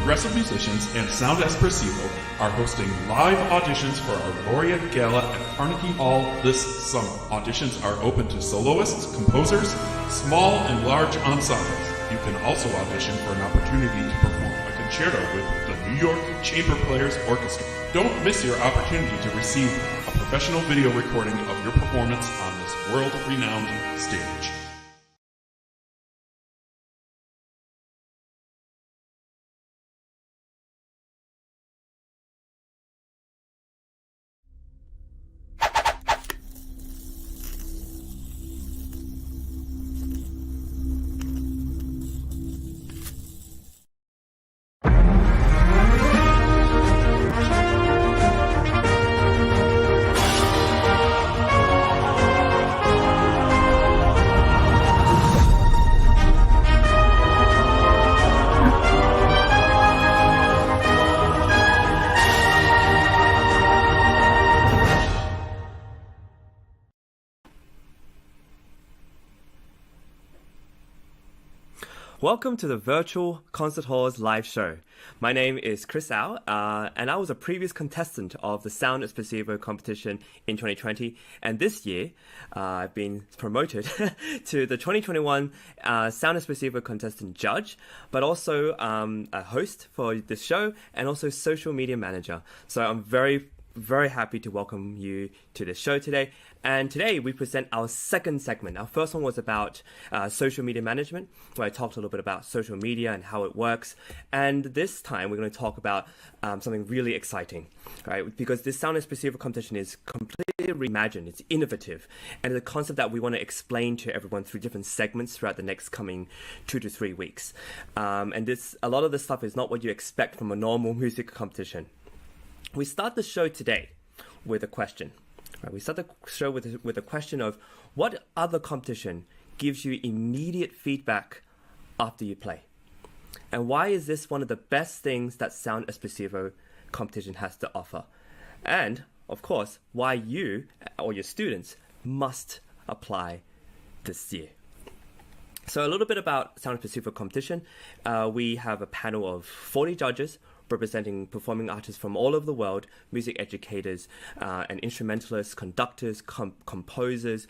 progressive musicians and Sound Espressivo are hosting live auditions for our Laureate Gala at Carnegie Hall this summer. Auditions are open to soloists, composers, small and large ensembles. You can also audition for an opportunity to perform a concerto with the New York Chamber Players Orchestra. Don't miss your opportunity to receive a professional video recording of your performance on this world-renowned stage. Welcome to the Virtual Concert Hall's live show. My name is Chris Au, and I was a previous contestant of the Sound Espressivo competition in 2020. And this year, I've been promoted to the 2021 Sound Espressivo contestant judge, but also a host for this show and also social media manager. So I'm very happy to welcome you to this show today. And today we present our second segment. Our first one was about social media management, where I talked a little bit about social media and how it works. And this time we're going to talk about something really exciting, right? Because this Sound Espressivo competition is completely reimagined. It's innovative. And it's a concept that we want to explain to everyone through different segments throughout the next coming 2 to 3 weeks. And a lot of this stuff is not what you expect from a normal music competition. We start the show today with a question. Right? We start the show with a question of what other competition gives you immediate feedback after you play? And why is this one of the best things that Sound Espressivo competition has to offer? And, of course, why you or your students must apply this year. So a little bit about Sound Espressivo competition. We have a panel of 40 judges representing performing artists from all over the world, music educators and instrumentalists, conductors, composers.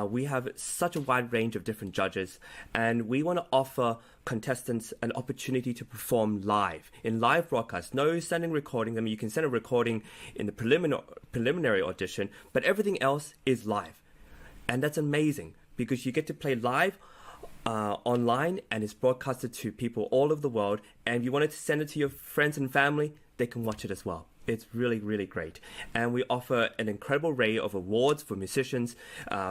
We have such a wide range of different judges, and we want to offer contestants an opportunity to perform live, in live broadcast. No sending recording. I mean, you can send a recording in the preliminary audition, but everything else is live. And that's amazing because you get to play live online, and it's broadcasted to people all over the world. And if you wanted to send it to your friends and family, they can watch it as well. It's really, really great. And we offer an incredible array of awards for musicians,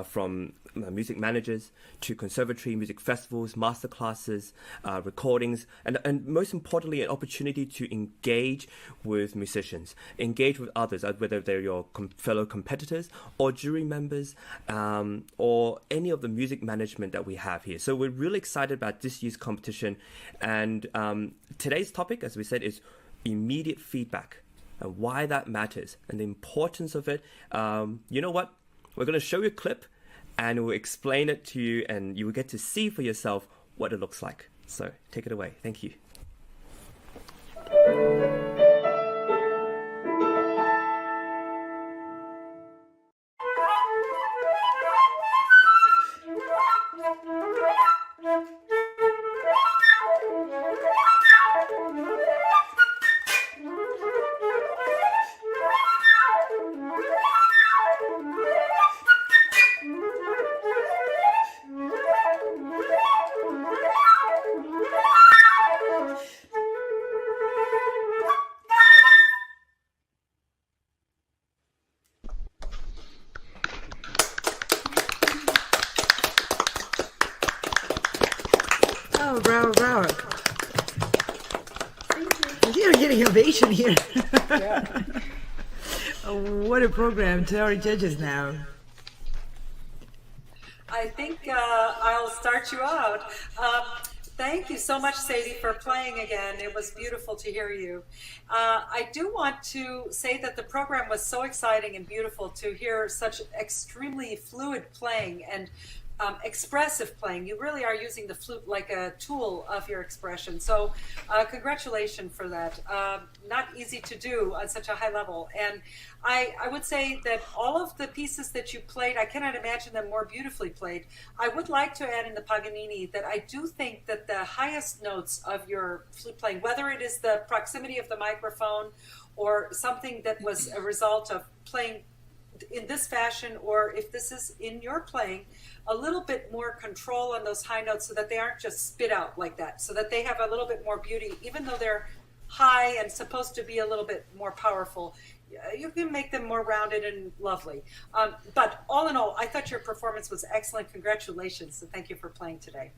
from music managers to conservatory music festivals, masterclasses, recordings, and most importantly, an opportunity to engage with musicians, engage with others, whether they're your fellow competitors or jury members, or any of the music management that we have here. So we're really excited about this year's competition. And today's topic, as we said, is immediate feedback, and why that matters and the importance of it. You know what? We're going to show you a clip and we'll explain it to you, and you will get to see for yourself what it looks like. So take it away. Thank you. Bravo. You're getting ovation here. Yeah. What a program to our judges now. I think I'll start you out. Thank you so much, Sadie, for playing again. It was beautiful to hear you. I do want to say that the program was so exciting and beautiful to hear such extremely fluid playing and expressive playing. You really are using the flute like a tool of your expression. So congratulations for that. Not easy to do at such a high level. And I would say that all of the pieces that you played, I cannot imagine them more beautifully played. I would like to add in the Paganini that I do think that the highest notes of your flute playing, whether it is the proximity of the microphone or something that was a result of playing in this fashion, or if this is in your playing, a little bit more control on those high notes so that they aren't just spit out like that, so that they have a little bit more beauty, even though they're high and supposed to be a little bit more powerful. You can make them more rounded and lovely. But all in all, I thought your performance was excellent. Congratulations, and thank you for playing today.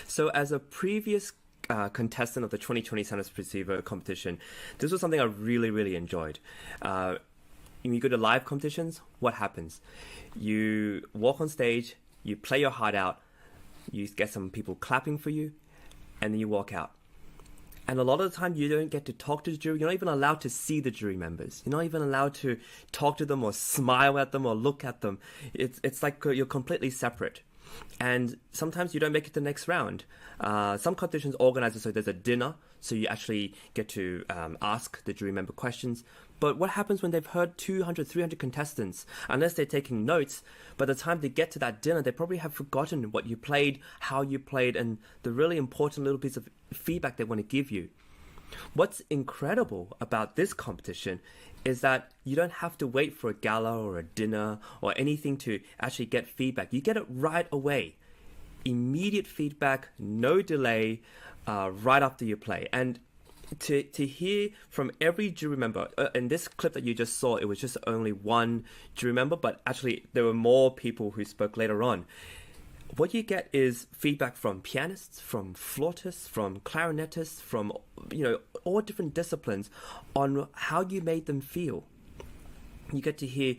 So as a previous contestant of the 2020 Sound Espressivo competition, this was something I really enjoyed. When you go to live competitions, what happens? You walk on stage, you play your heart out, you get some people clapping for you, and then you walk out. And a lot of the time you don't get to talk to the jury. You're not even allowed to see the jury members. You're not even allowed to talk to them or smile at them or look at them. It's like you're completely separate. And sometimes you don't make it to the next round. Some competitions organize it so there's a dinner, so you actually get to ask the jury member questions. But what happens when they've heard 200, 300 contestants? Unless they're taking notes, by the time they get to that dinner, they probably have forgotten what you played, how you played, and the really important little piece of feedback they want to give you. What's incredible about this competition is that you don't have to wait for a gala or a dinner or anything to actually get feedback. You get it right away. Immediate feedback, no delay, right after you play. And to hear from every jury member, in this clip that you just saw, it was just only one jury member, but actually there were more people who spoke later on. What you get is feedback from pianists, from flautists, from clarinetists, from all different disciplines on how you made them feel. You get to hear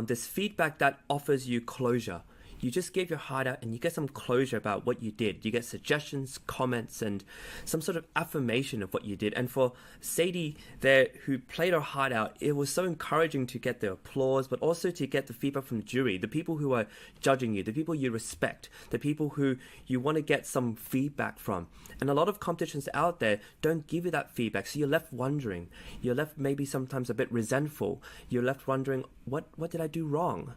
this feedback that offers you closure. You just gave your heart out and you get some closure about what you did. You get suggestions, comments, and some sort of affirmation of what you did. And for Sadie there, who played her heart out, it was so encouraging to get the applause, but also to get the feedback from the jury, the people who are judging you, the people you respect, the people who you want to get some feedback from. And a lot of competitions out there don't give you that feedback, so you're left wondering. You're left maybe sometimes a bit resentful. You're left wondering, what did I do wrong?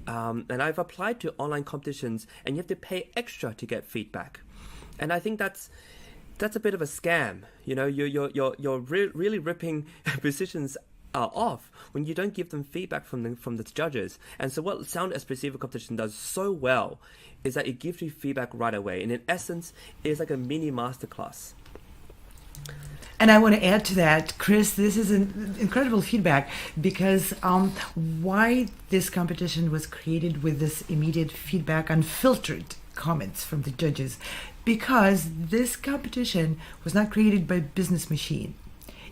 And I've applied to online competitions, and you have to pay extra to get feedback. And I think that's a bit of a scam. You're really ripping musicians off when you don't give them feedback from the judges. And so what Sound Espressivo competition does so well is that it gives you feedback right away. And in essence, it's like a mini masterclass. And I want to add to that, Chris, this is an incredible feedback because why this competition was created with this immediate feedback, unfiltered comments from the judges, because this competition was not created by a business machine.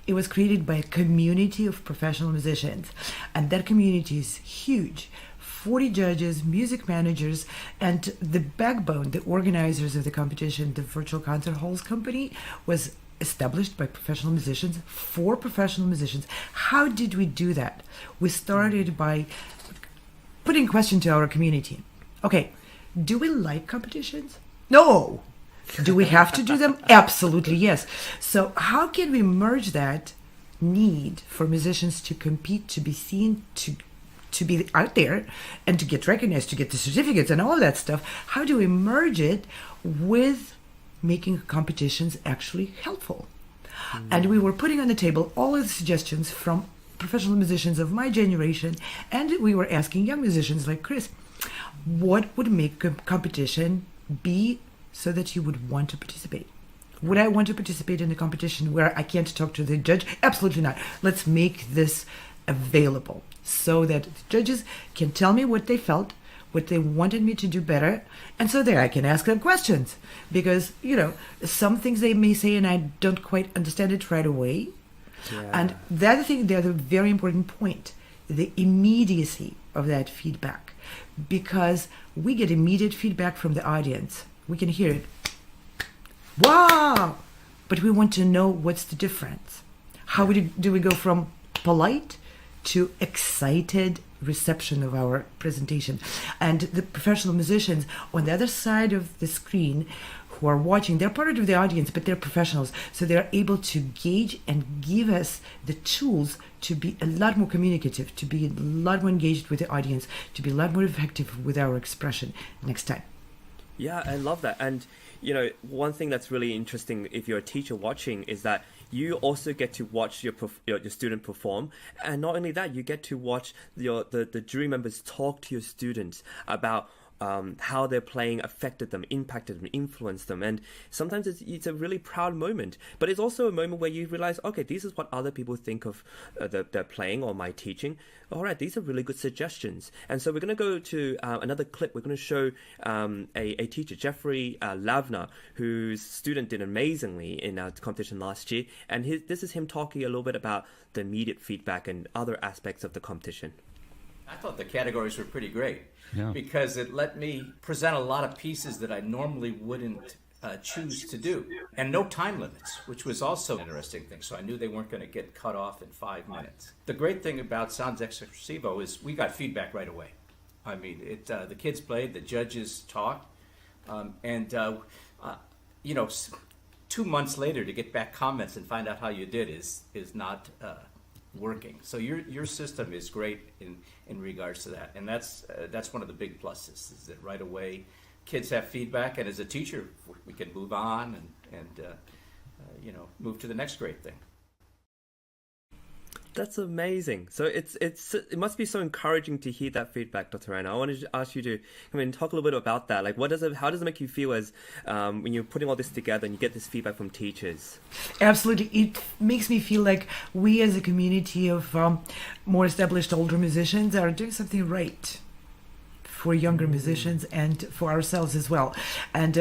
It was created by a community of professional musicians, and that community is huge. 40 judges, music managers, and the backbone, the organizers of the competition, the Virtual Concert Halls Company, was established by professional musicians for professional musicians. How did we do that? We started by putting a question to our community. Okay, do we like competitions? No. Do we have to do them? Absolutely, yes. So how can we merge that need for musicians to compete, to be seen, to be out there, and to get recognized, to get the certificates and all of that stuff? How do we merge it with making competitions actually helpful? And we were putting on the table all of the suggestions from professional musicians of my generation, and we were asking young musicians like Chris, what would make a competition be so that you would want to participate? Would I want to participate in a competition where I can't talk to the judge? Absolutely not. Let's make this available so that the judges can tell me what they felt, what they wanted me to do better, and so there I can ask them questions, because some things they may say and I don't quite understand it right away. And the other thing, the other very important point, the immediacy of that feedback, because we get immediate feedback from the audience. We can hear it. Wow, but we want to know what's the difference. How do we go from polite to excited reception of our presentation? And the professional musicians on the other side of the screen who are watching, they're part of the audience, but they're professionals. So they're able to gauge and give us the tools to be a lot more communicative, to be a lot more engaged with the audience, to be a lot more effective with our expression next time. Yeah, I love that. And, you know, one thing that's really interesting if you're a teacher watching is that you also get to watch your student perform. And not only that, you get to watch the jury members talk to your students about how their playing affected them, impacted them, influenced them. And sometimes it's a really proud moment, but it's also a moment where you realize, okay, this is what other people think of their playing or my teaching. All right, these are really good suggestions. And so we're going to go to another clip. We're going to show a teacher, Jeffrey Lavner, whose student did amazingly in our competition last year. And this is him talking a little bit about the immediate feedback and other aspects of the competition. I thought the categories were pretty great because it let me present a lot of pieces that I normally wouldn't choose to do. And no time limits, which was also an interesting thing. So I knew they weren't going to get cut off in 5 minutes. The great thing about Sounds Espressivo is we got feedback right away. I mean, the kids played, the judges talked, and 2 months later to get back comments and find out how you did is not working. So your system is great in regards to that, and that's one of the big pluses, is that right away kids have feedback, and as a teacher we can move on and move to the next great thing. That's amazing. So it must be so encouraging to hear that feedback, Dr. Anna. I wanted to ask you to talk a little bit about that. Like, how does it make you feel as when you're putting all this together and you get this feedback from teachers? Absolutely. It makes me feel like we as a community of more established older musicians are doing something right for younger musicians and for ourselves as well. And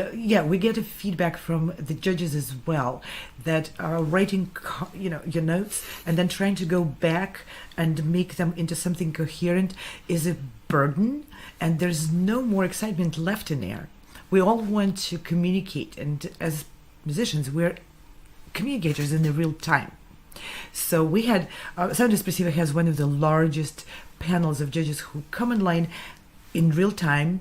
we get a feedback from the judges as well, that writing your notes and then trying to go back and make them into something coherent is a burden, and there's no more excitement left in there. We all want to communicate, and as musicians we're communicators in the real time. So we had Sound Espressivo has one of the largest panels of judges who come online in real time,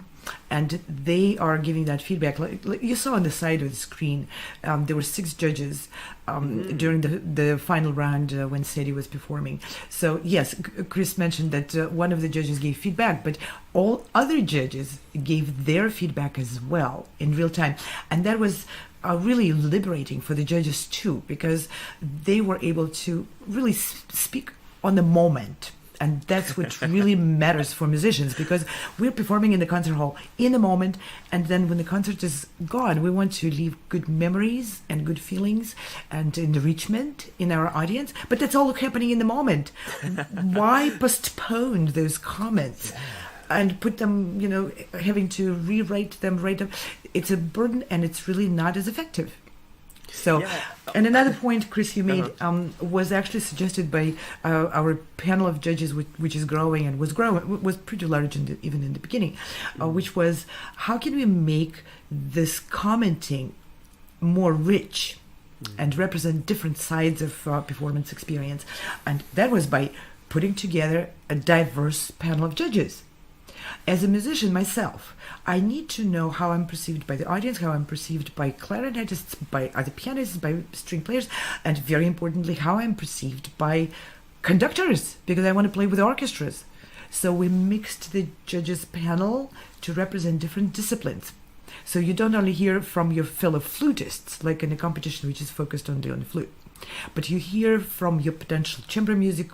and they are giving that feedback. Like you saw on the side of the screen, there were 6 judges during the final round when Sadie was performing. So yes, Chris mentioned that one of the judges gave feedback, but all other judges gave their feedback as well in real time, and that was really liberating for the judges too, because they were able to really speak on the moment. And that's what really matters for musicians, because we're performing in the concert hall in the moment, and then when the concert is gone, we want to leave good memories and good feelings and enrichment in our audience. But that's all happening in the moment. Why postpone those comments and put them, having to rewrite them, write them? It's a burden, and it's really not as effective. So, and another point, Chris, you made was actually suggested by our panel of judges, which is growing and was pretty large even in the beginning, which was, how can we make this commenting more rich and represent different sides of performance experience? And that was by putting together a diverse panel of judges. As a musician myself, I need to know how I'm perceived by the audience, how I'm perceived by clarinetists, by other pianists, by string players, and very importantly, how I'm perceived by conductors, because I want to play with orchestras. So we mixed the judges' panel to represent different disciplines. So you don't only hear from your fellow flutists, like in a competition which is focused only on the flute, but you hear from your potential chamber music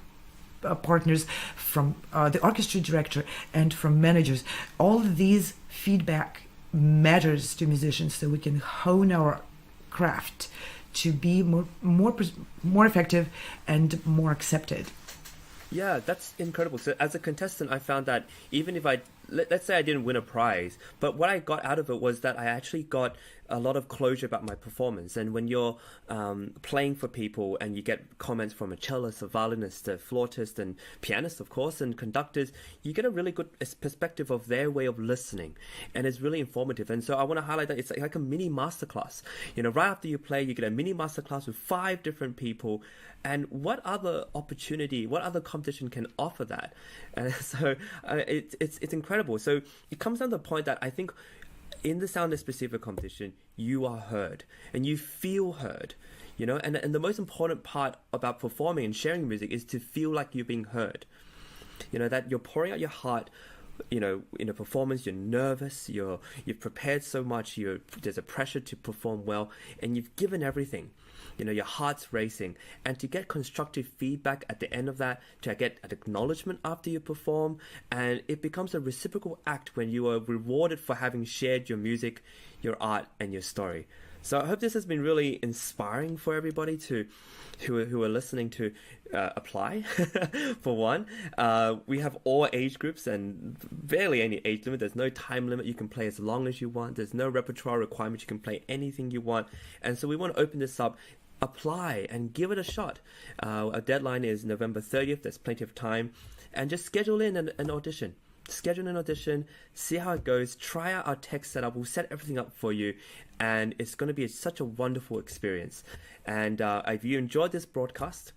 partners, from the orchestra director, and from managers. All of these feedback matters to musicians, so we can hone our craft to be more effective and more accepted. Yeah, that's incredible. So as a contestant, I found that even if I let's say I didn't win a prize, but what I got out of it was that I actually got a lot of closure about my performance. And when you're playing for people and you get comments from a cellist, a violinist, a flautist, and pianist, of course, and conductors, you get a really good perspective of their way of listening, and it's really informative. And so I want to highlight that it's like a mini masterclass. You know, right after you play, you get a mini masterclass with 5 different people. And what other opportunity, what other competition can offer that? And so it's incredible. So it comes down to the point that I think in the Sound Espressivo competition, you are heard and you feel heard, you know, and the most important part about performing and sharing music is to feel like you're being heard, you know, that you're pouring out your heart. You know, in a performance, you're nervous, you've prepared so much, there's a pressure to perform well, and you've given everything. You know, your heart's racing, and to get constructive feedback at the end of that, to get an acknowledgement after you perform, and it becomes a reciprocal act when you are rewarded for having shared your music, your art, and your story. So I hope this has been really inspiring for everybody who are listening to apply. For one, we have all age groups and barely any age limit. There's no time limit. You can play as long as you want. There's no repertoire requirement. You can play anything you want. And so we want to open this up. Apply and give it a shot. Our deadline is November 30th. There's plenty of time. And just schedule in an audition. Schedule an audition, see how it goes, try out our tech setup. We'll set everything up for you, and it's going to be such a wonderful experience. And if you enjoyed this broadcast,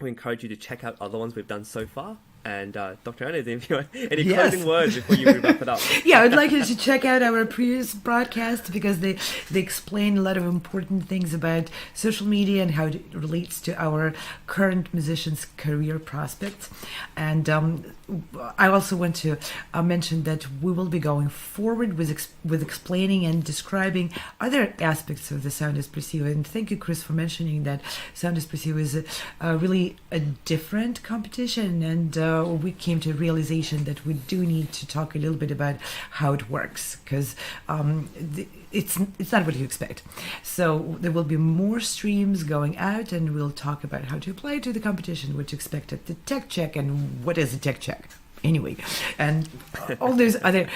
we encourage you to check out other ones we've done so far. And Dr. Anna, if you want any closing words before you wrap it up. Yeah, I'd like you to check out our previous broadcast because they explain a lot of important things about social media and how it relates to our current musicians' career prospects. And I also want to mention that we will be going forward with explaining and describing other aspects of the Sound Espressivo. And thank you, Chris, for mentioning that Sound Espressivo is really a different competition, and we came to a realization that we do need to talk a little bit about how it works, because it's not what you expect. So there will be more streams going out, and we'll talk about how to apply to the competition, what to expect at the tech check, and what is a tech check anyway, and all those other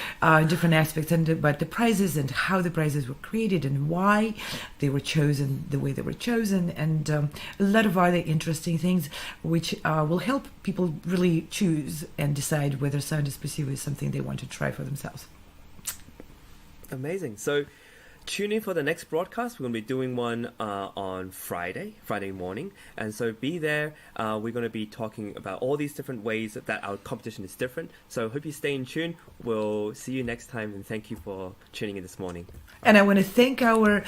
different aspects, and about the prizes and how the prizes were created and why they were chosen the way they were chosen, and a lot of other interesting things which will help people really choose and decide whether Sound Espressivo is something they want to try for themselves. Amazing. So tune in for the next broadcast. We're going to be doing one on Friday morning. And so be there. We're going to be talking about all these different ways that our competition is different. So hope you stay in tune. We'll see you next time. And thank you for tuning in this morning. And I want to thank our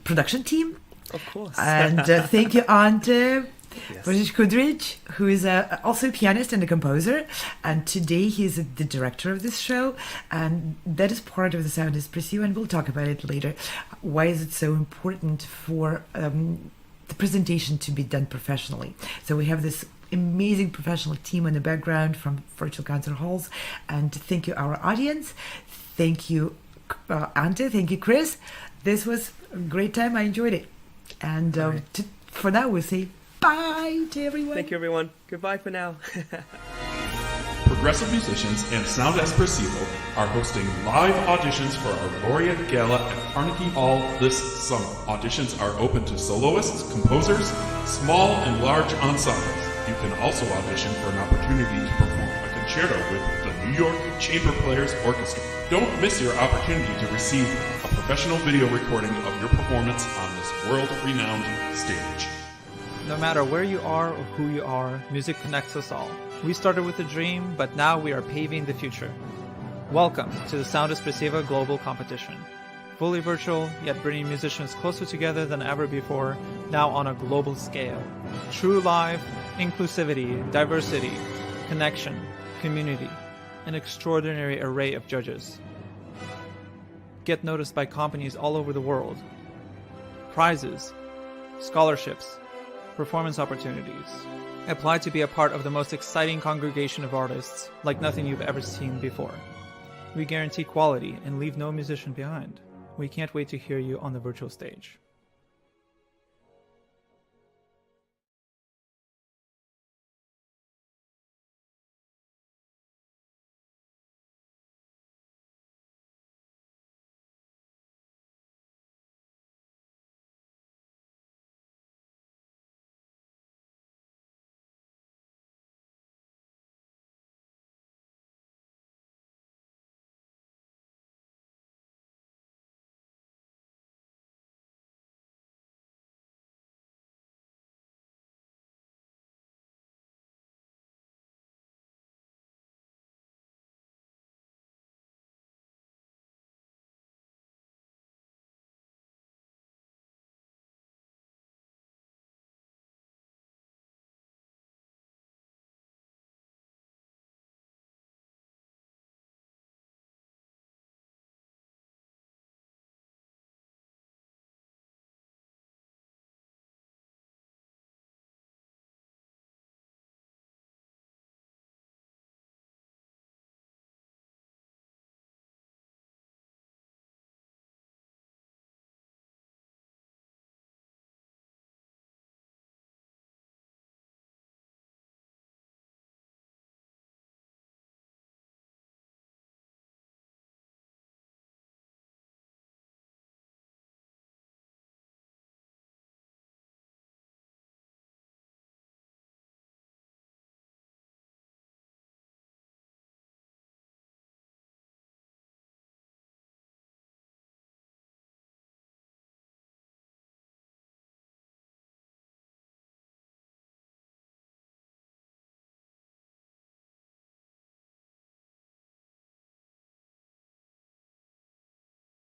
production team. Of course. And thank you, Ante. Yes. Boris Kudrich, who is also a pianist and a composer, and today he's the director of this show, and that is part of the Sound Espressivo, and we'll talk about it later. Why is it so important for the presentation to be done professionally? So we have this amazing professional team in the background from virtual concert halls, and thank you our audience. Thank you Ante, thank you Chris. This was a great time. I enjoyed it, and for now we'll say bye to everyone. Thank you, everyone. Goodbye for now. Progressive musicians and Sound Espressivo are hosting live auditions for our Laureate Gala at Carnegie Hall this summer. Auditions are open to soloists, composers, small and large ensembles. You can also audition for an opportunity to perform a concerto with the New York Chamber Players Orchestra. Don't miss your opportunity to receive a professional video recording of your performance on this world-renowned stage. No matter where you are or who you are, music connects us all. We started with a dream, but now we are paving the future. Welcome to the Sound Espressivo Global Competition. Fully virtual, yet bringing musicians closer together than ever before, now on a global scale. True live, inclusivity, diversity, connection, community, an extraordinary array of judges. Get noticed by companies all over the world. Prizes, scholarships, performance opportunities. Apply to be a part of the most exciting congregation of artists like nothing you've ever seen before. We guarantee quality and leave no musician behind. We can't wait to hear you on the virtual stage.